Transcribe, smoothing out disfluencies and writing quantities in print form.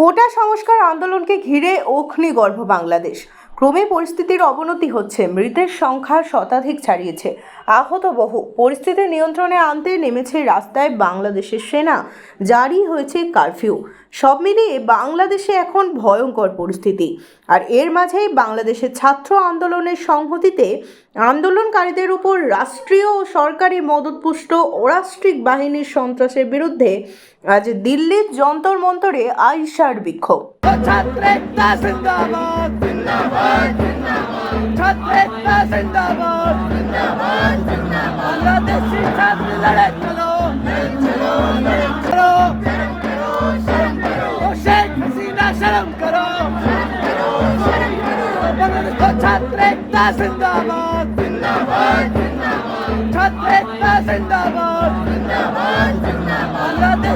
কোটা সংস্কার আন্দোলনকে ঘিরে অগ্নিগর্ভ বাংলাদেশ। ক্রমে পরিস্থিতির অবনতি হচ্ছে, মৃতের সংখ্যা শতাধিক ছাড়িয়েছে, আহত বহু। পরিস্থিতি নিয়ন্ত্রণে আনতে নেমেছে রাস্তায় বাংলাদেশের সেনা, জারি হয়েছে কারফিউ। সব মিলিয়ে বাংলাদেশে এখন ভয়ঙ্কর পরিস্থিতি। আর এর মাঝেই বাংলাদেশের ছাত্র আন্দোলনের সংহতিতে আন্দোলনকারীদের উপর রাষ্ট্রীয় ও সরকারি মদতপুষ্ট অরাষ্ট্রিক বাহিনীর সন্ত্রাসের বিরুদ্ধে আজ দিল্লির যন্তর মন্তরে আইসার বিক্ষোভ। जिंदाबाद